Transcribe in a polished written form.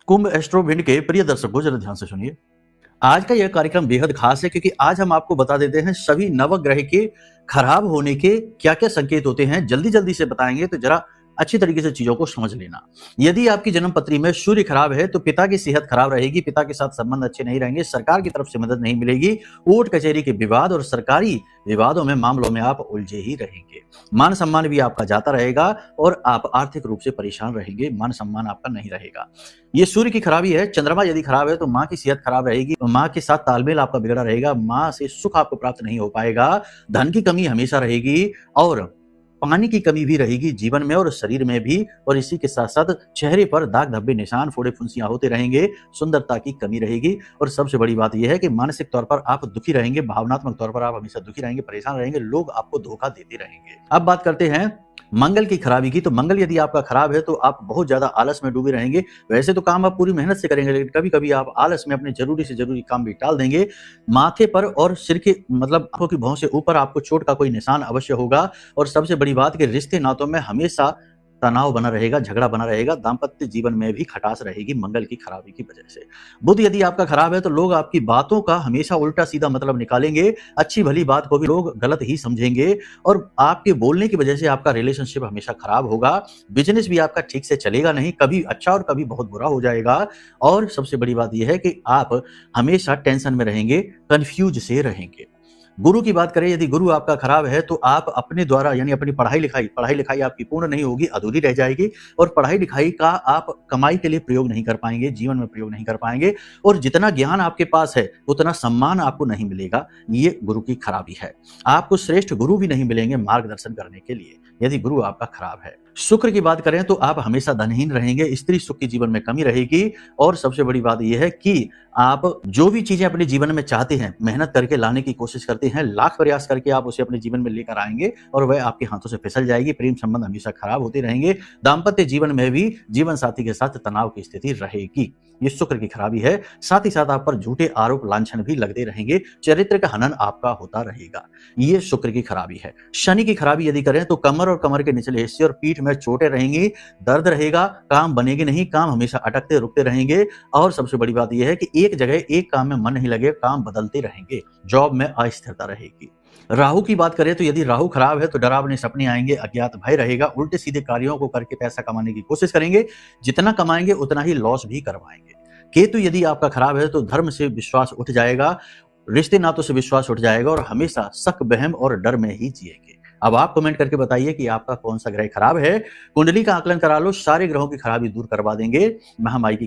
कुंभ astro Bhind के प्रिय दर्शकों जरा ध्यान से सुनिए। आज का यह कार्यक्रम बेहद खास है क्योंकि आज हम आपको बता देते हैं सभी नवग्रह के खराब होने के क्या-क्या संकेत होते हैं। जल्दी-जल्दी से बताएंगे तो जरा अच्छी तरीके से चीजों को समझ लेना। यदि आपकी जन्म पत्री में सूर्य खराब है तो पिता की सेहत खराब रहेगी, पिता के साथ संबंध अच्छे नहीं रहेंगे, सरकार की तरफ से मदद नहीं मिलेगी, कोर्ट कचहरी के विवाद और सरकारी विवादों में मामलों में आप उलझे ही रहेंगे। मान सम्मान भी आपका जाता रहेगा और आप आर्थिक रूप से परेशान रहेंगे, मान सम्मान आपका नहीं रहेगा। ये सूर्य की खराबी है। चंद्रमा यदि खराब है तो माँ की सेहत खराब रहेगी, माँ के साथ तालमेल आपका बिगड़ा रहेगा, माँ से सुख आपको प्राप्त नहीं हो पाएगा, धन की कमी हमेशा रहेगी और पानी की कमी भी रहेगी जीवन में और शरीर में भी। और इसी के साथ साथ चेहरे पर दाग धब्बे निशान फोड़े फुंसियां होते रहेंगे, सुंदरता की कमी रहेगी। और सबसे बड़ी बात यह है कि मानसिक तौर पर आप दुखी रहेंगे, भावनात्मक तौर पर आप हमेशा दुखी रहेंगे, परेशान रहेंगे, लोग आपको धोखा देते रहेंगे। अब बात करते हैं मंगल की खराबी की। तो मंगल यदि आपका खराब है तो आप बहुत ज्यादा आलस में डूबे रहेंगे। वैसे तो काम आप पूरी मेहनत से करेंगे लेकिन कभी कभी आप आलस में अपने जरूरी से जरूरी काम भी टाल देंगे। माथे पर और सिर के मतलब आंखों की भौं से ऊपर आपको चोट का कोई निशान अवश्य होगा। और सबसे बड़ी बात कि रिश्ते नातों में हमेशा तनाव बना रहेगा, झगड़ा बना रहेगा, दाम्पत्य जीवन में भी खटास रहेगी मंगल की खराबी की वजह से। बुध यदि आपका खराब है तो लोग आपकी बातों का हमेशा उल्टा सीधा मतलब निकालेंगे, अच्छी भली बात को भी लोग गलत ही समझेंगे और आपके बोलने की वजह से आपका रिलेशनशिप हमेशा खराब होगा। बिजनेस भी आपका ठीक से चलेगा नहीं, कभी अच्छा और कभी बहुत बुरा हो जाएगा। और सबसे बड़ी बात यह है कि आप हमेशा टेंशन में रहेंगे, कंफ्यूज से रहेंगे। गुरु की बात करें, यदि गुरु आपका खराब है तो आप अपने द्वारा यानी अपनी पढ़ाई लिखाई आपकी पूर्ण नहीं होगी, अधूरी रह जाएगी। और पढ़ाई लिखाई का आप कमाई के लिए प्रयोग नहीं कर पाएंगे, जीवन में प्रयोग नहीं कर पाएंगे। और जितना ज्ञान आपके पास है उतना सम्मान आपको नहीं मिलेगा। ये गुरु की खराबी है। आपको श्रेष्ठ गुरु भी नहीं मिलेंगे मार्गदर्शन करने के लिए यदि गुरु आपका खराब है। शुक्र की बात करें तो आप हमेशा धनहीन रहेंगे, स्त्री सुख की जीवन में कमी रहेगी। और सबसे बड़ी बात यह है कि आप जो भी चीजें अपने जीवन में चाहते हैं, मेहनत करके लाने की कोशिश करते हैं, लाख प्रयास करके आप उसे अपने जीवन में लेकर आएंगे और वह आपके हाथों से फिसल जाएगी। प्रेम संबंध हमेशा खराब होते रहेंगे, दाम्पत्य जीवन में भी जीवन साथी के साथ तनाव की स्थिति रहेगी। ये शुक्र की खराबी है। साथ ही साथ आप पर झूठे आरोप लांछन भी लगते रहेंगे, चरित्र का हनन आपका होता रहेगा। ये शुक्र की खराबी है। शनि की खराबी यदि करें तो कमर और कमर के निचले हिस्से और पीठ में चोटें रहेंगी, दर्द रहेगा, काम बनेंगे नहीं, काम हमेशा अटकते रुकते रहेंगे। और सबसे बड़ी बात यह है कि एक जगह एक काम में मन नहीं लगे, काम बदलते रहेंगे, जॉब में अस्थिरता रहेगी। राहु की बात करें तो यदि राहु खराब है तो डरावने सपने आएंगे, अज्ञात भय रहेगा, उल्टे सीधे कार्यों को करके पैसा कमाने की कोशिश करेंगे, जितना कमाएंगे उतना ही लॉस भी करवाएंगे। केतु यदि आपका खराब है तो धर्म से विश्वास उठ जाएगा, रिश्ते नातों से विश्वास उठ जाएगा और हमेशा शक बहम और डर में ही जिएंगे। अब आप कमेंट करके बताइए कि आपका कौन सा ग्रह खराब है। कुंडली का आकलन करा लो, सारे ग्रहों की खराबी दूर करवा देंगे। महामारी की